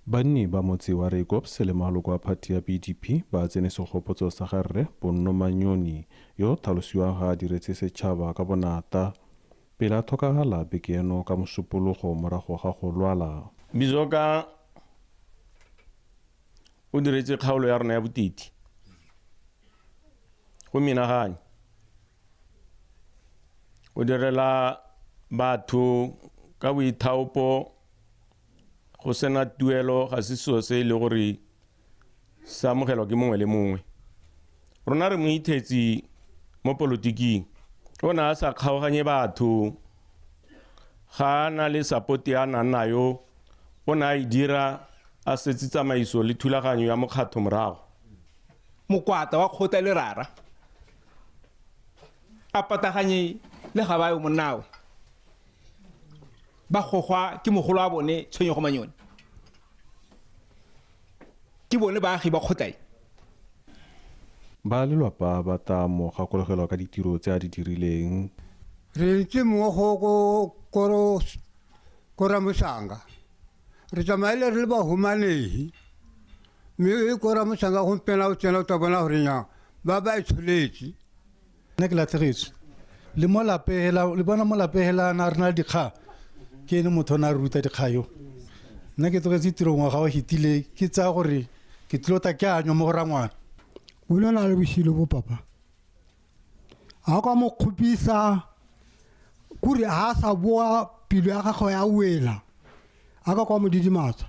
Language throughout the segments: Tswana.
Banni ba motse wa Reikops le maloko a phati ya BDP ba tsene segopotso sa ga Rre Bonno Manyoni yo thalosiwang ga diretse setšhaba ka bonata pele a thokagala beke eno ka mosupologo morago ga go lwala. Bizoka o diretse kgaolo ya rona ya botiti go menaganya o direla batho ka boithaopo go sena tuelo ga se seo se le gore sa amogelwa ke mongwe le mongwe. Rona re mo ithetsi mo politiking o na a sa kgaoganye batho ga na le support ya nayo o na a dira a setse tsamaiso le thulaganyo ya mokgatho morago. Mokwata wa kgota le rara a pataganye le ga ba yo monao ba gogwa ke mogolo wa bone Tshwenyego Manyoni ke bone baagi ba kgotai. Ba lelapa ba ta mo gakologelwa ka ditiro tse a di dirileng. Re ntse mo go kora Mosanga re tsamaile re le ba humanehi mme kora Mosanga go mpela o tsena o tla bona gore nya ba ba itsholetse nna ke latlhegetswe le mo lapehela le bona mo lapehelana re na le dikga ke ene motho na ruta dikgayo nna ke tsogetse tirong wa gago hitile ke tsa gore ke tlota ke anyo mo go rangwana o le na le boshilo bo papa a ka mo khupisa kuri ha sa boa pilo ya gago ya wela a ka kwa mo didimatsa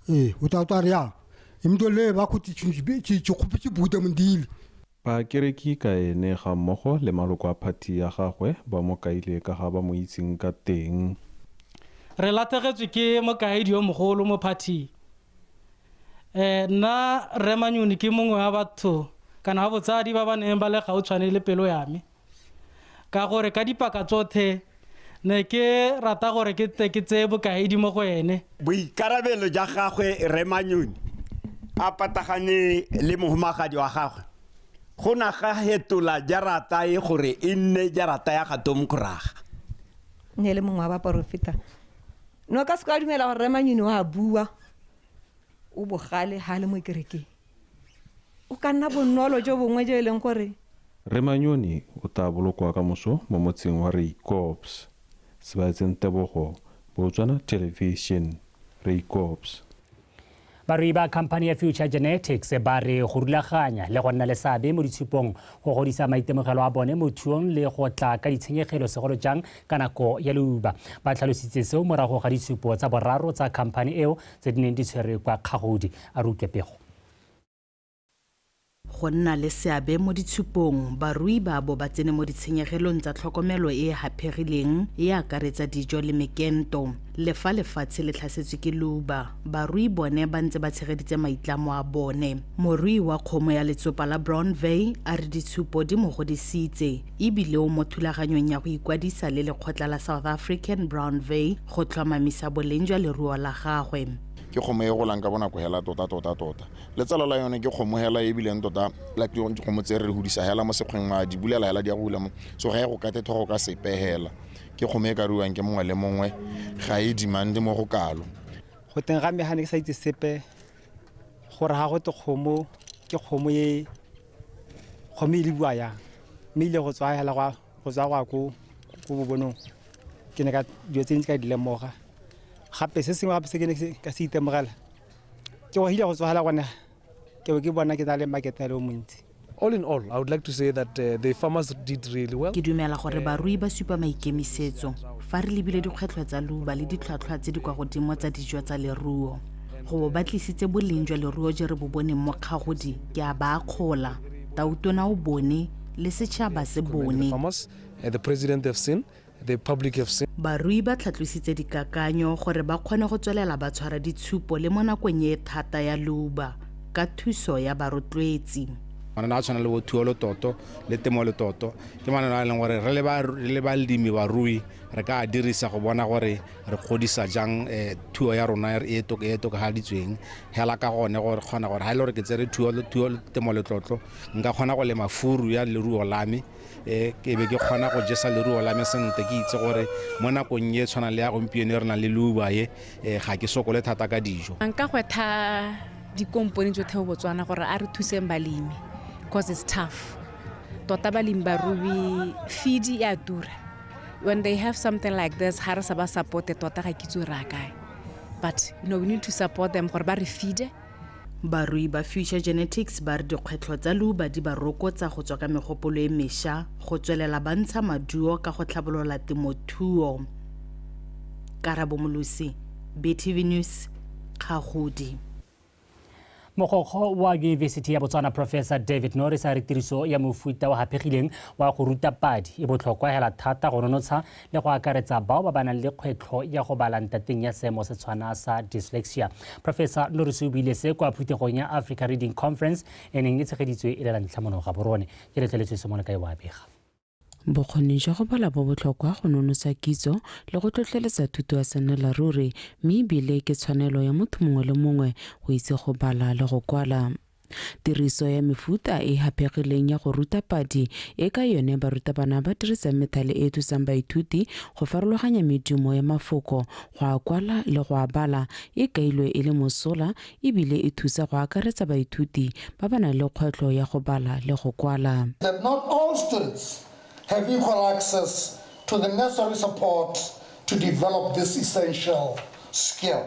o ta re ya imdo le ba go tshitse khupitse buta mondile ba kereki ka ene ga mmogo le maloko a phati ya gagwe ba mo kaile ka ga ba mo itseng ka teng. Re latlhegetswe ke mokaedi yo mogolo mo phathing nna Rre Manyoni ke mongwe wa batho kana ba botsadi ba ba neng ba le gautshwane le pelo ya me ka gore ka dipaka tsotlhe ne ke rata gore ke tseye bokaedi mo go ene. Boikarabelo ja gagwe Rre Manyoni a patagane le mohumagadi wa gagwe go na ga hetola jarata e gore e nne jarata ya gatomkoraga ne le mongwe wa ba profeta no ka se ka dumela gore Rre Manyoni wa bua o bogale ha le mo kereke o ka nna bonolo jo bongwe jo e leng gore Rre Manyoni o ta bolokwa ka moso mo motseng wa Reikops. Sebaetseng Tebogo, Botswana Television, Reikops. Barui ba company ya Future Genetics ba re go rulaganya le go nna le seabe mo ditshupong go godisa maitemogelo a bone mo thuong le go tla ka ditshenyegelo segolo jang ka nako ya leuba. Ba tlhalositse seo morago ga ditshupo tsa boraro tsa company eo tse di neng di tshwere kwa Kgagodi a Rukepego. Go nna le seabe mo ditshupong barui ba bo ba tsene mo ditshenyegelong tsa tlhokomelo e hapegileng e akaretsa dijo le mekento. Le fa lefatshe le tlhasetswe ke leuba barui bone ba ntse ba tshegeditse maitlamo a bone. Morui wa kgomo ya letsopa la Brown Bay a re ditshupo di mo godisitse ebile o mo thulaganyong ya go ikwadisa le lekgotla la South African Brown Bay go tlhomamisa boleng jwa leruo la gagwe. Ke kgomo e golang ka bona go hela tota le tsala la yone ke kgomo hela e bileng tota la ke kgomo tse re hudisa hela mo sekgweng ma di bulela hela di a bula mo so ga e go kate thogo ka sepehela ke kgomo e ka ruang ke mongwe le mongwe ga e demand mo go kalo go teng ga megane ke sa itse sepe gore ga go te kgomo ke kgomo e le bua ya mme ile go tswa hela go tswa go bobonong ke ne ka dio tse ntse ka dilemoga gape se sengwe gape se ke ne ka se itemogela ke go hile go tswagela gona ke bona ke na le market ya le montsi. All in all, I would like to say that the farmers did really well. Ke dumela gore barui ba supa maikemisetso fa re lebile dikgwetlho tsa leuba le ditlhwatlhwa tse di kwa godimo tsa dijo tsa leruo go ba tlisitse boleng jwa leruo je re bo bone mo Kgagodi ke a ba akgola tautona o bone le setšhaba se bone. The president have seen, the public have seen. Barui ba tlhatlositse dikakanyo gore ba kgone go tswelela ba tshwara ditshupo le mo nakong e thata ya leuba ka thuso ya barotloetsi. manano a tshwana le bo thuo le toto le temo le toto ke manano a leng gore re le balemi barui re ka dirisa go bona gore re godisa jang thuo ya rona e tokagaditsweng hela ka gone gore kgona gore ha ile gore ke tsere thuo le temo le tlotlo nka kgona go lema furu ya leruo lame ke be ke kgona go jesa leruo lame sente ke itse gore mo nakong e tshwana le ya gompieno re na le leuba ye ga ke sokole thata ka dijo nka gwetha dikompone tsotlhe go Botswana gore a re thuseng balemi because it's tough tota balemi barui feed ya dura when they have something like this ha re sa ba support tota ga kitso ra kae but we need to support them gore ba re feed. Barui ba Future Genetics ba re dikgwetlho tsa leuba di ba rokotsa go tswa ka megopolo e mesha go tswelela ba ntsha maduo ka go tlhabolola temothuo. Karabo Molusi, BTV News, Khagodi. Mogokgo wa Yunibesithi ya Botswana Professor David Norris a re tiriso ya mofuta wa hapegileng wa go ruta padi e botlhokwa hela thata go nonotsha le go akaretsa bao ba banang le kgwetlho ya go bala ntateng ya seemo se tshwana sa dyslexia. Professor Norris o buile se kwa phuthegong ya Africa Reading Conference e neng e tshegeditswe e lela ntlhamono ga borone ke letleletswe semona ka e wa bega. Bokgoni jwa go bala bo botlhokwa go nonosa kitso le go tlotleletsa thuto ya senelaruri mme ebile ke tshwanelo ya motho mongwe le mongwe go itse go bala le go kwala. Tiriso ya mefuta e hapegileng ya go ruta padi e ka yone barutabana ba dirisa methale e thusang baithuti go farologanya medumo ya mafoko go a kwala le go a bala e kailwe e le mosola ebile e thusa go akaretsa baithuti ba bana le kgwetlho ya go bala le go kwala. That not all students have equal access to the necessary support to develop this essential skill.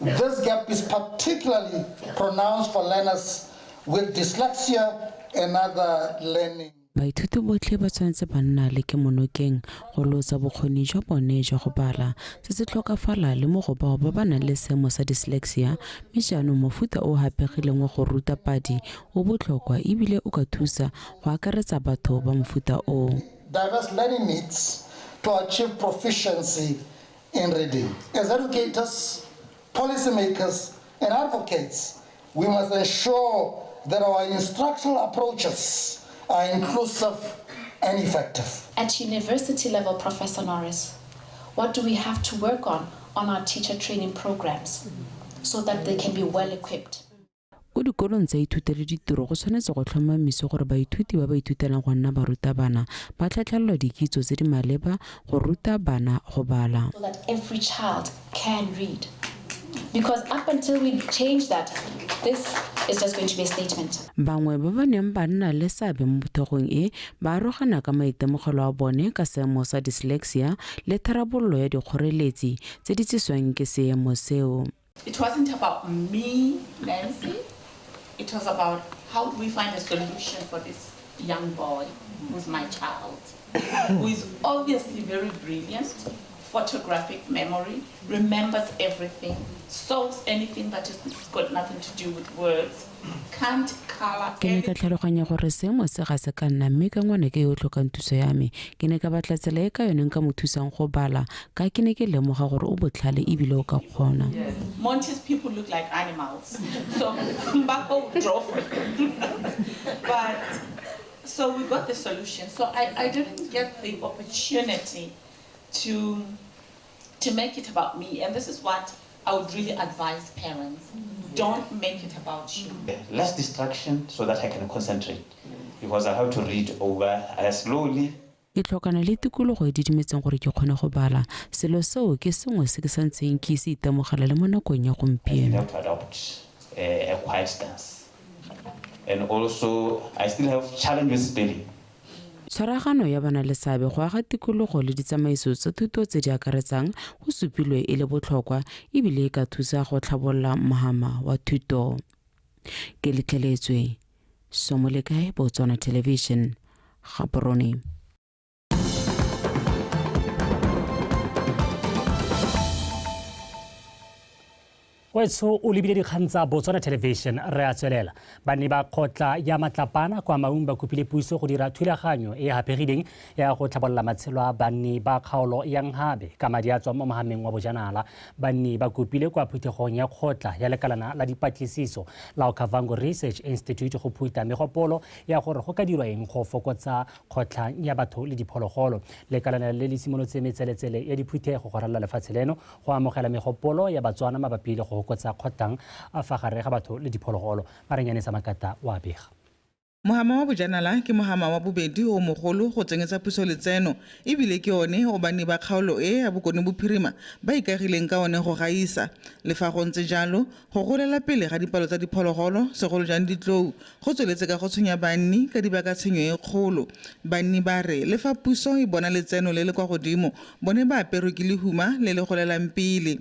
This gap is particularly pronounced for learners with dyslexia and other learning. Baithuti botlhe ba tshwanetse ba nna le kemonokeng go losa bokgoni jwa bone jwa go bala se se tlhokafala le mo go bao ba ba nang le seemo sa dyslexia mme jaanong mofuta o hapegileng wa go ruta padi o botlhokwa ebile o ka thusa go akaretsa batho ba mofuta o. Diverse learning needs to achieve proficiency in reading. As educators, policymakers, and advocates, we must ensure that our instructional approaches are inclusive and effective. At university level, Professor Norris, what do we have to work on our teacher training programs so that they can be well equipped? Go dikolong tsa ithuta le ditiro go tshwanetse go tlhomamisa gore baithuti ba itutelang go nna barutabana ba tlhatlhelwa dikitso tse di maleba go ruta bana go bala. So that every child can read. Because up until we change that, this is just going to be a statement. Bangwe ba ba neng ba nna le seabe mo bothegong e ba arogana ka maitemogelo a bone ka seemo sa dyslexia le tharabololo ya dikgoreletsi tse di tsiswang ke seemo seo. It wasn't about me, Nancy. It was about how do we find a solution for this young boy who's my child, who is obviously very brilliant, photographic memory, remembers everything, solves anything that has got nothing to do with words, can't color. Ke ne ka tlhaloganya gore seemo se ga se ka nna mme ka ngwana ke yo tlhokang thuso ya me ke ne ka batla tsela e ka yone nka mo thusang go bala ka ke ne ke lemoga gore o botlhale ebile o ka kgona. Monty's people look like animals, so Mbako drove but so we got the solution. So I didn't get the opportunity to make it about me, and this is what I would really advise parents. Don't make it about you. Less distraction so that I can concentrate, because I have to read over slowly. Ke tlhokana le tikologo e didimetseng gore ke kgone go bala selo seo ke sengwe se ke santseng ke se itemogela le mo nakong ya gompieno. I have to adopt a quiet stance, and also I still have challenge with spelling. Tshwaragano ya bana le seabe go aga tikologo le ditsamaiso tsa thuto tse di akaretsang go supilwe e le botlhokwa ebile e ka thusa go tlhabolola mohama wa thuto. Ke letleletswe Somolekae, Botswana Television, Gaborone. Wetso o lebile dikgang tsa Botswana Television re a tswelela. Banni ba kgotla ya Matlapana kwa Maung ba kopile puso go dira thulaganyo e hapegileng ya go tlhabolola matshelo a banni ba kgaolo ya Nghabe ka madi a tswa mo mohameng wa bojanala. Banni ba kopile kwa phuthegong ya kgotla ya lekalana la dipatlisiso la Okavango Research Institute go phutha megopolo ya gore go ka dirwa eng go fokotsa kgotla ya batho le diphologolo. Lekalana le le simolotse metseletsele ya diphuthego go ralala lefatshe leno go amogela megopolo ya Batswana mabapi le go kotsa khotang a fa gare ga batho le diphologolo. Maranyane sa makata wa bega. Mohama wa bojanala ke mohama wa bobedi o mogolo go tsengetsa puso letseno ebile ke one o bane ba kgaolo e ya bokone bophirima ba ikagileng ka one go gaisa le fa go ntse jalo go golela pele ga dipalo tsa diphologolo segolo jang ditlou go tsweletse ka go tshwenya banni ka dibaka tshenyo e kgolo. Banni ba re le fa puso e bona letseno le le kwa godimo bone ba aperwe ke lehuma le le golelang pele.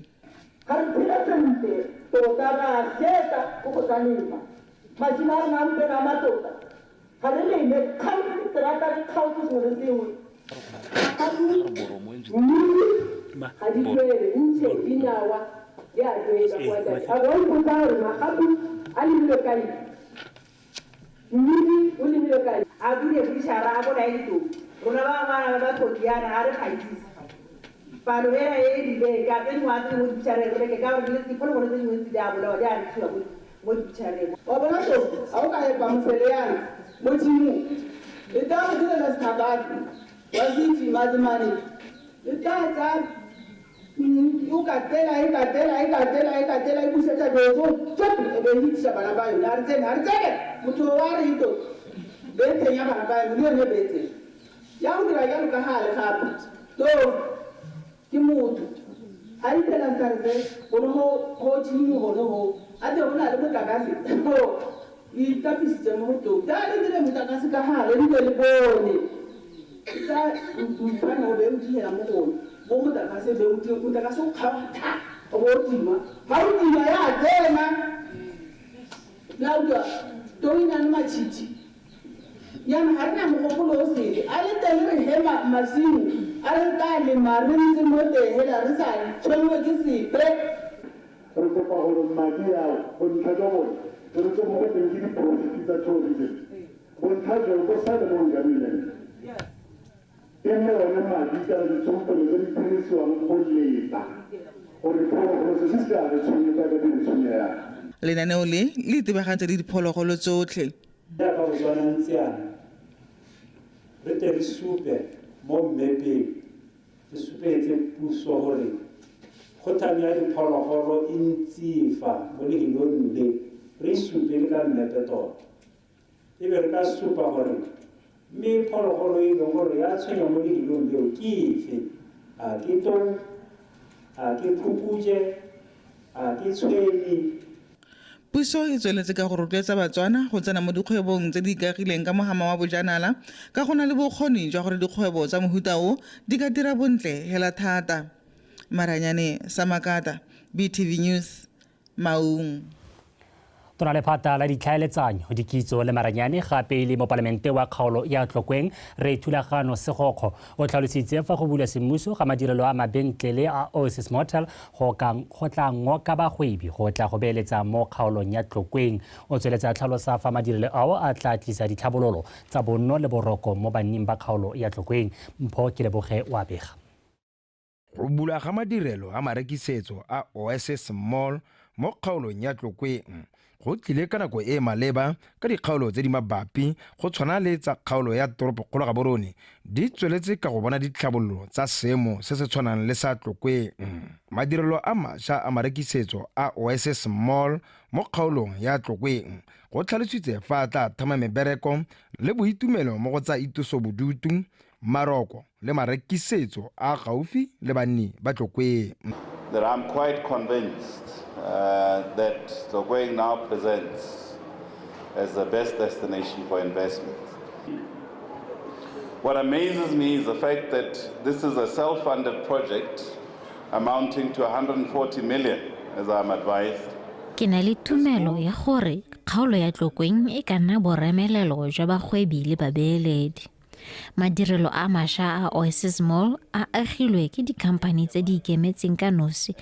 Lenaneo le itebagantse le diphologolo tsotlhe. Re tle re supe mo mmepeng re supetse puso gore kgotlang ya diphologolo e ntsifa mo lehelong le re supe le ka mmepe tota e be re ka supa gore mme phologolo e leng gore ya tshwenya mo lehelong leo ke efe a ke tou a ke phupuje a ke tshweni. Puso e tsweletse ka go rotloetsa Batswana go tsena mo dikgwebong tse di ikagileng ka mohama wa bojanala ka go na le bokgoni jwa gore dikgwebo tsa mohuta o di ka dira bontle hela thata. Maranyane sa makata, BTV News, Maung. Tona lephata la ditlhaeletsanyo dikitso le maranyane gape le mo palamente wa kgaolo ya Tlokweng re thulagano segokgo o tlhalositse fa go bula semmuso ga madirelo a mabentlele a Oasis Motel go tla ngoka bagwebi go tla go beeletsa mo kgaolong ya Tlokweng. O tsweletsa tlhalosa fa madirelo ao a tla tlisa ditlhabololo tsa bonno le boroko mo banning ba kgaolo ya Tlokweng. Mpho ke leboge wa bega. Go bula ga madirelo a marekisetso a Oasis Mall mo kgaolong ya Tlokweng go tlile ka nako e maleba ka dikgaolo tse di mabapi go tshwana le tsa kgaolo ya toropokgolo Gaborone di tsweletse ka go bona ditlhabololo tsa seemo se se tshwanang le sa Tlokweng. Madirelo a mašwa a marekisetso a Oasis Mall mo kgaolong ya Tlokweng go tlhalositse fa tla thama mebereko le boitumelo mo go tsa itosobodutu maroko le marekisetso a gaufi le banni ba Tlokweng. That I'm quite convinced that Tlokweng now presents as the best destination for investment. What amazes me is the fact that this is a self-funded project amounting to 140 million, as I'm advised. Ke na le tumelo ya gore kgaolo ya Tlokweng e ka nna boremelelo jwa bagwebi le babeeledi. Madirelo a mašwa a Oasis Mall a agilwe ke dikhamphani tse di ikemetseng ka nosi,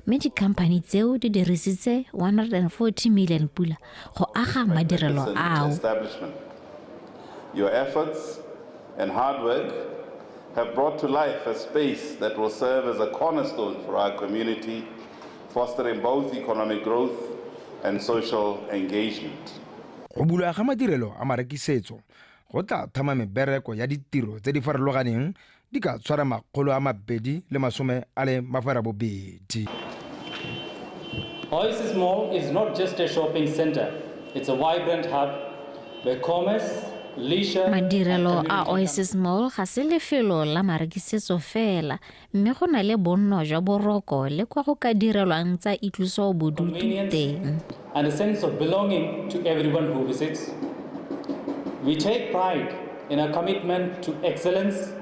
mme dikhamphani tseo di dirisitse 140 million pula go aga madirelo ao. Your efforts and hard work have brought to life a space that will serve as a cornerstone for our community, fostering both economic growth and social engagement. Go bulwa ga madirelo a marekisetso go tla thama mebereko ya ditiro tse di farologaneng di ka tshwara 240. Oasis Mall is not just a shopping center, it's a vibrant hub where commerce, Madirelo a Oasis Mall ga se lefelo la marekisetso fela, mme go na le bonno jwa boroko le kwa go ka direlwang tsa itloso bodutu teng. And a sense of belonging to everyone who visits. We take pride in our commitment to excellence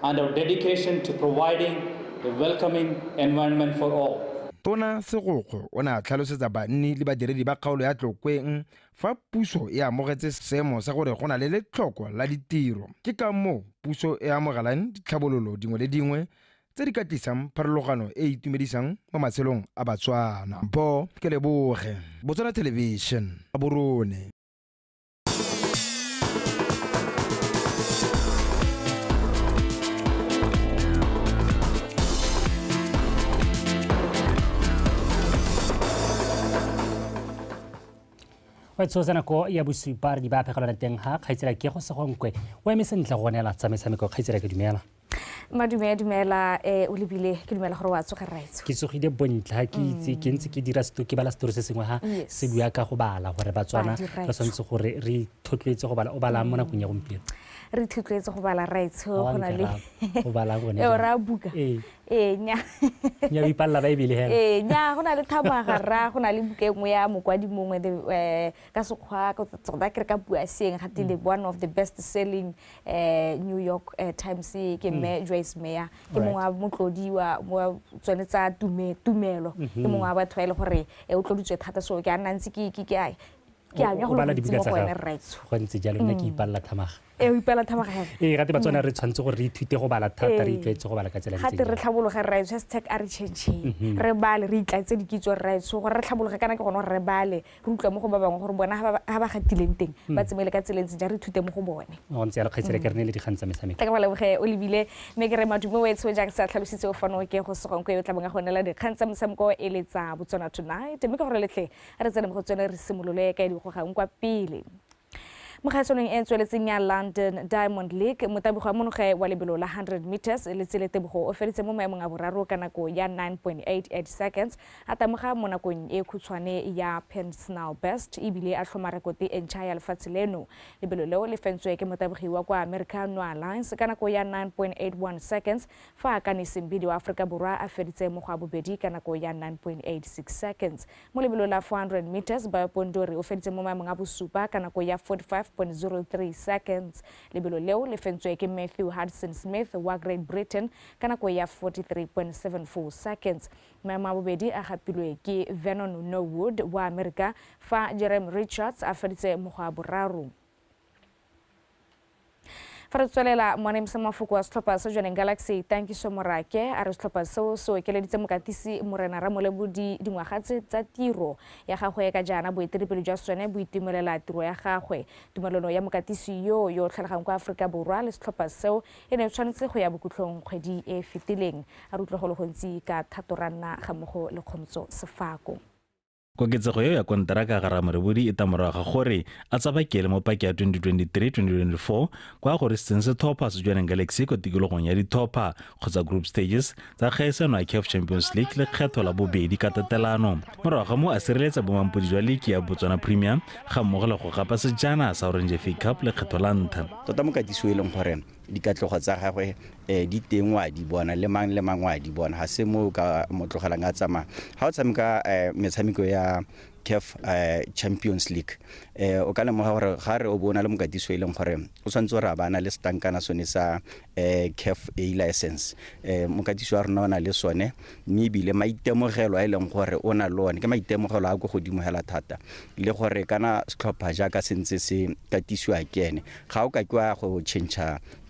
and our dedication to providing a welcoming environment for all. Tona Segoko o ne a tlhalosetsa banni le badiredi ba kgaolo ya Tlokweng fa puso e amogetse seemo sa gore go na le letlhoko la ditiro. Ke ka moo puso e amogelang ditlhabololo dingwe le dingwe tse di ka tlisang pharologano e itumedisang mo matshelong a Batswana. Bo ke leboge Botswana Television a Borone. wa tsosa nako ya bosupa re di ba phegelwana teng ha kgaitsela ke go segonkwe o eme sentle go nela tsa metshameko kgaitsela ke dumela Dumela o lebile ke dumela gore wa tsoga raitso ke tsogile bontle ha ke itse ke ntse ke dira ke bala story se sengwe ha se bua ka go bala gore Batswana ba swantse gore re thotloetse go bala o bala mo nakong ya gompieno re thotloetse go bala raitso go na le go bala go ne ra buka nya nya ipalla ba ibile he nya go na le thabagara go na le buka engwe ya mokwadi mongwe ka sekgwa ka tsota ke ka bua seng gati the one of the best selling New York Times ke me Joyce Meyer ke mongwe wa motlodi wa tsonetsa tumelo ke mongwe wa batho ba ile gore o tloditswe thata so ke a nantsi ke a nya go bala dibuka tsa gago go ntse jalo nna ke ipalla thamaga o ipalla thamaga he gate Batswana re tshwantse gore re ithute go bala thata re itletse go bala ka tsela gate re tlhabologe right #ReChange re bale re itlatse dikitso right so gore re tlhabologe kana ke gone re bale re utlwa mo go ba bangwe gore bona ha ba gatileng teng ba tsemele ka tseleng tse re ithute mo go bone o ntse ya kgaitsela ke rene le digantsa metsameko ka ba leboge o lebile me ke re madumo we tso ja ke sa tlhalositse o fano ke go segong ke yo tlabanga go nela digantsa metsameko e letsa Botswana Tonight me ke gore letle re tsene mo go tsone re simolole ka di go gang kwa pele Mokgatlhong e tsweletseng ya London Diamond League motabogo wa monoge wa lebelo la 100 meters le tseletsebogo o feditse mo maemong a boraro ka nako ya 9.88 seconds a tamoga mo nakong e khutshwane ya personal best ebile a tlhoma rekoti e ntšha ya lefatshe leno lebelo leo le fentswe ke motabogi wa kwa American Airlines ka nako ya 9.81 seconds fa a ka Nesimbidi wa Afrika Borwa a feditse mo go bobedi ka nako ya 9.86 seconds mo lebelo la 400 meters ba Pondori o feditse mo maemong a bosupa ka nako ya 45.03 seconds lebelo leo le fentswe ke Matthew Hudson Smith wa Great Britain ka nako ya 43.74 seconds maemo a bobedi a gapilwe ke Vernon Norwood wa America fa Jeremy Richards a feditse mo go boraro Faratsolela mwana msamafuku wa Slopper Sojourning Galaxy thank you so morake a re Slopper so ekeleditse mokatisi morena Ramolebudi dingwagatse tsa tiro ya gagwe ka jana boeteledipele jwa sone boitumelela tiro ya gagwe tumelano ya mokatisi yo tlhalagang kwa Afrika Borwa le Slopper seo e ne tshwanetse go ya bokutlong kgwedi e fetileng a re utlwa go le gontsi ka thatorana ga mogo le Khomotso Sefako Koketsego ya kontraka ga Ramolebudi e tamoraga gore a tsabakele mo paki ya 2023-2024 kwa gore Stopper Sojourning Galaxy ko tikologong ya dithopa kgotsa group stages tsa kgaisano ya CAF Champions League le kgetho la bobedi ka tatelano morago mo a sireletsa bomampodi jwa league ya Botswana Premier ga mmogo le go gapa sejana sa Orange FA Cup le kgetho la ntlha tota mokatisi o leng gore dikatlogo tsa gagwe di tengwa di bona le mang wa di bona ha se mo ka motlogelang a tsama ha o tsameka metshameko ya CAF Champions League o ka lemoga gore ga re o bona le mokatiso e leng gore o tshwanetse gore a bana le setankana sone sa CAF A license mokatiso wa rona o na le sone mme ebile maitemogelo a e leng gore o na le one ke maitemogelo a go godimo hela thata le gore kana setlhopha jaaka sentse se katisiwa ke ene ga o ka ke wa go change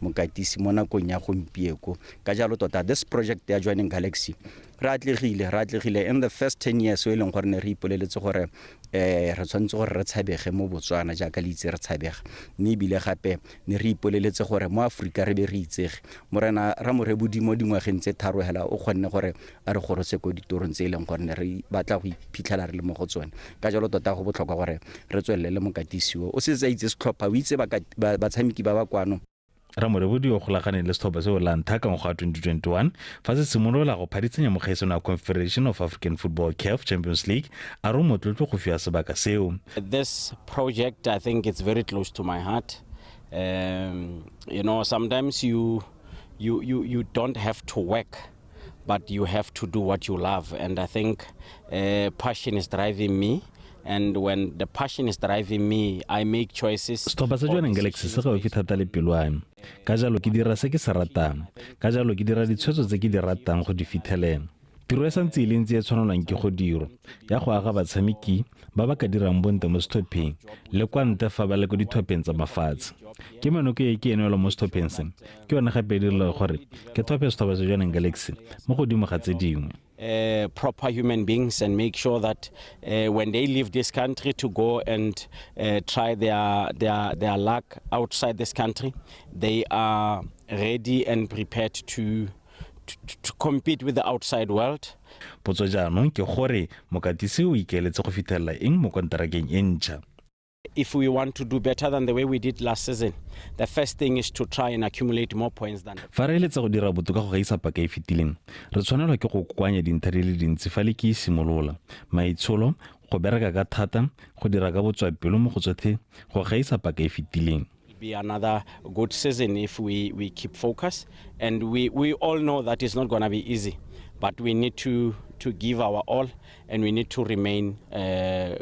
mokatisi mo nakong ya gompieko ka jalo tota this project ya Joining Galaxy ra atlegile in the first 10 years o e leng gore ne re ipoleletse gore re tshwanetse gore re tshabege mo Botswana jaaka le itse re tshabega mme ebile gape ne re ipoleletse gore mo Afrika re be re itsege morena ra morebodimo dingwageng tse tharo hela o kgonne gore a re gorose ko ditorong tse e leng gore ne re batla go iphitlhela re le mo go tsone ka jalo tota go botlhokwa gore re tswelele mokatisiwo o se tsa itse setlhopha o itse batshameki ba ba kwano Ramorebodi o golagane le setlhopha seo la ntlha ka ngwaga wa 2021 fa se simolola go phaditsenya mogaisano wa Confederation of African Football CAF Champions League a re motlotlo go fiwa sebaka seo. This project, I think it's very close to my heart. You know, sometimes you don't have to work, but you have to do what you love, and I think passion is driving me. And when the passion is driving me, I make choices. Setlhopha sa Joining Galaxy se gaufi thata le pelo a me ka jalo ke dira se ke se ratang ka jalo ke dira ditshwetso tse ke di ratang go di fitlhelela tiro e santse e le ntse e tshwanelwang ke go diro ya go aga batshameki ba ba ka dirang bontle mo setlhopheng le kwa ntle fa ba le ko dithopheng tsa mafatshe ke menoko e ke enelwa mo setlhopheng se ke yone gape e direla gore ke thophe setlhopha sa Joining Galaxy mo godimo ga tse dingwe. Proper human beings and make sure that when they leave this country to go and try their luck outside this country, they are ready and prepared to compete with the outside world. Potso jaanong ke gore mokatisi o ikaeletse go fitlhelela eng mo konterakeng e ntšha. If we want to do better than the way we did last season, the first thing is to try and accumulate more points than. Fa re eletsa go dira botoka go gaisa paka e fetileng re tshwanelwa ke go kwanya dintlha di le dintsi fa le ke simolola maitsholo go bereka ka thata go dira ka botswapelo mo go tsotlhe go gaisa paka e fetileng. Be another good season if we keep focus, and we all know that it's not going to be easy, but we need to give our all, and we need to remain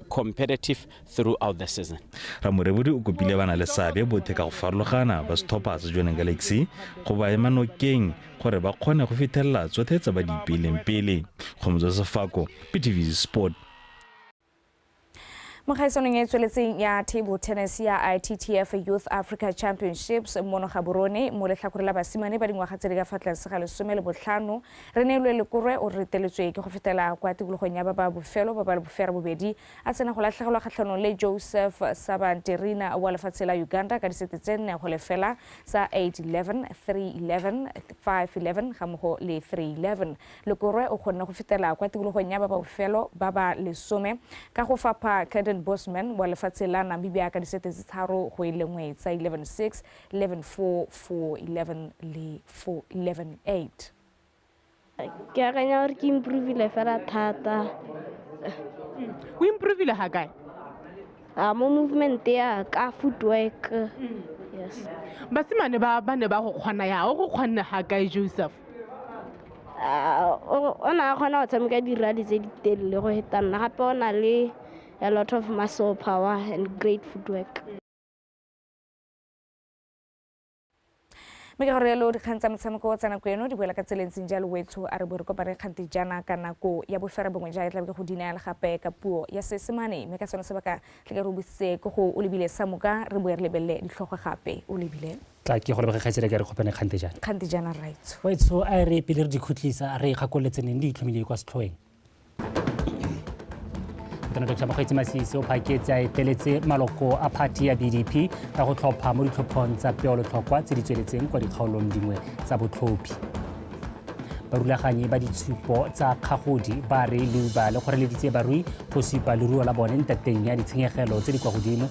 competitive throughout the season. Ramorebodi o kopile bana le seabe botlhe ka go farologana ba setlhopha sa Joining Galaxy go ba ema nokeng gore ba kgone go fitlhelela tsotlhe tsa ba di ipeleng pele go motsa Sefako PTV Sport. Mogaisano e tsweletseng ya table tennis ya ITTF Youth Africa Championships mono Gaborone mo letlhakore la basimane ba dingwaga tse di ka fa tlase ga 15 re neelwe lekore o reteletswe ke go fetela kwa tikologong ya ba bofelo ba bofero bobedi a tsena go latlhegelwa kgatlhanong le Joseph Sabanterina wa lefatshe la Uganda ka disete tse nne go lefela sa 8-11 3-11 5-11 ga mogo le 3-11 lekore o kgonne go fetela kwa tikologong ya ba bofelo ba ba lesome ka go fapha Caden Bosman wa lefatshe la Namibia ka disete tse tharo go ilengwe tsa 11-6 11-4 4-11 le 4-11-8. Ke akanya gore ke improve fela thata. O improve le ha kae? Mo movement ya ka footwork. Yes. Basimane ba ne ba go kgona ya o go kgona ha kae Joseph? Ona kgona go tshameka di rally tse di telele go hetana gape ona le a lot of muscle power and great footwork. Mega re lo dikgang tsa metshameko tsa nako eno di boela ka tselentseng jalo wetso a re bo re kopare kgante jana ka nako ya bofere bongwe ja e tla be go dinela gape ka puo ya Seesemane mme ka tsona se baka tle ka robise go go o lebile samuka re bo re lebelle ditlhogo gape o lebile tla ke go lebega gaitsela ke re khopane kgante jana right wetso a re pele re di khutlisa re gakoletsene di itlhomile kwa setlhoeng Dr. Mokgweetsi Masisi o phaketse a eteletse maloko a party ya BDP ka go tlhopha mo ditlhophong tsa peolotlhokwa tse di tsweletseng kwa dikgaolong dingwe tsa botlhophi. Barulaganyi ba ditshupo tsa kgagodi ba re leuba le kgoreleditse barui go supa leruo la bone ntateng ya ditshenyegelo tse di kwa godimo.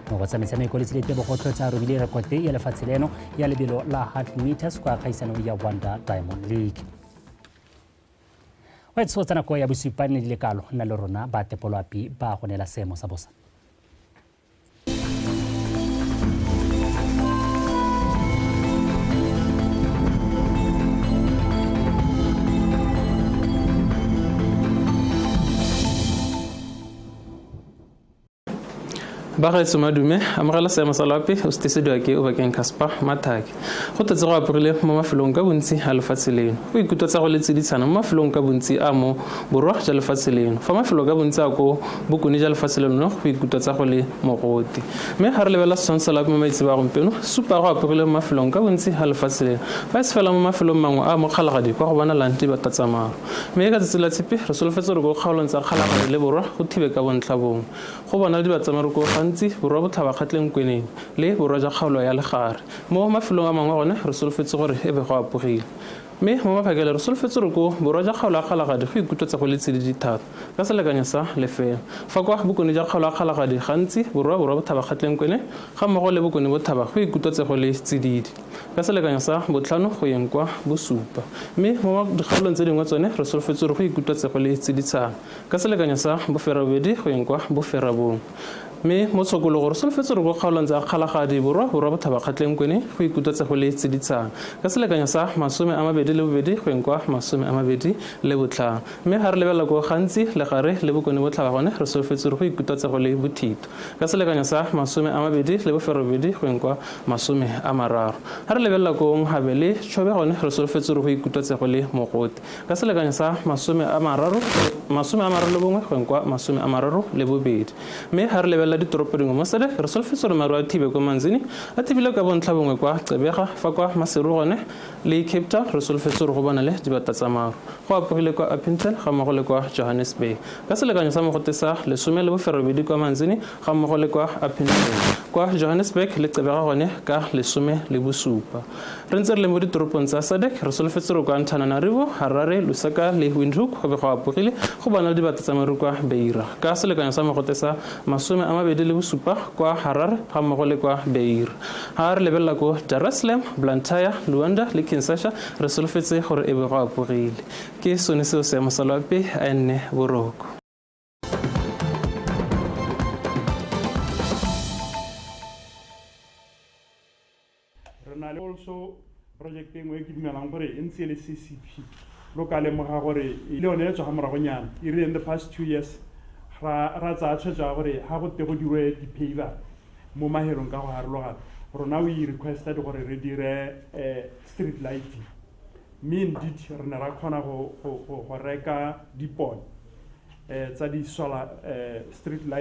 Mo go tsamaisana le tselete bogotlho tsa robile rekote ya lefatshe leno ya lebelo la 100 meters kwa kgaisano ya Wanda Diamond League. Wa tso tsana ko ya bosupane le lekalo nna le rona ba tepoloapi ba go nela seemo sa bosa. Bagaetso madume amogela seemo sa loape o setesediwa ke o bakeng Casper Mathaki go tetse go apogile mo mafelong ka bontsi a lefatshe leno go ikutlwa tsa go letseditshana mo mafelong ka bontsi a mo borwa ja lefatshe leno fa mafelo ka bontsi a ko bokone ja lefatshe leno go ikutlwa tsa go le mogote mme ga re lebela setshwantsho sa loape mo maitsebo a gompieno supa go apogile mo mafelong ka bontsi a lefatshe leno fa e se fela mo mafelong mangwe a mo kgalagadi kwa go bonalang dibatatsamaro mme ka tsatsi la tshipi re solofetse gore ko kgaolong tsa kgalagadi le borwa go thibe ka bontlhabongwe go bona dibatsamaro ko gantsi borwa botlhaba kgatleng kweneng le borwa ja kgaolo ya legare mo mafelong a mangwe gone re solofetse gore e be go apogile mme mo maphakele re solofetse gore ko borwa ja kgaolo ya kgalagadi go ikutlwetsa go le tsididi thata ka selekanyo sa lefela fa kwa bokone ja kgaolo ya kgalagadi gantsi borwa botlhaba kgatleng kwene ga mmogo le bokone bothaba go ikutlwetsa go le tsididi ka selekanyo sa botlhano go yeng kwa bosupa mme mo dikgaolong tse dingwe tsone re solofetse gore go ikutlwetsa go le tsiditsana ka selekanyo sa boferabobedi go yeng kwa boferabongwe mme mo tshokologo re solofetse gore go kgaolong tsa kgalagadi borwa bothaba kgatleng kwene go ikutlwetsa go le tsiditsana ka selekanyo sa 22 go yeng kwa 25 mme ga re lebelela ko gantsi legare le bokone botlhaba gone re solofetse gore go ikutlwetsa go le bothito ka selekanyo sa 20 le boferabobedi go yeng kwa 30 ga re lebelela ko nghabe le tšhobe gone re solofetse gore go ikutlwetsa go le mogote ka selekanyo sa 31 go yeng kwa 32 mme ga re lebelela ditoropo dingwe mo Sadek re solofetse gore maru a thibe ko Manzini a thibile ka bontlhabongwe kwa Gqeberha fa kwa Maseru gone le Cape Town re solofetse gore go bona le dibatatsamaro go apogile kwa Upington ga mmogo le kwa Johannesburg ka selekanyo sa mogote sa 10 le boferabobedi kwa Manzini ga mmogo le kwa Upington kwa Johannesburg le Gqeberha gone ka 17 re ntse re le mo ditoropong tsa Sadek re solofetse gore kwa Antananarivo Harare Lusaka le Windhoek go be go apogile go bona dibatatsamaro kwa Beira ka selekanyo sa mogote sa 27 kwa Harare ga mmogo le kwa Beira ga re lebelela ko Dar es Salaam Blantyre Luanda le Kinshasa re solofetse gore e be go apogile ke sone seo seemo sa loape a nne boroko re na le also project engwe e ke dumelang gore e ntse le CCP lo ka lemoga gore e le yone e tswa ga moragonyana e rile in the past 2 years ra tsaya tshwetso gore ga go te go dirwe di-paver mo maherong ka go harologana rona we requested gore re dire street lighting mme indeed re ne ra kgona go reka dipone tsa di-solar street light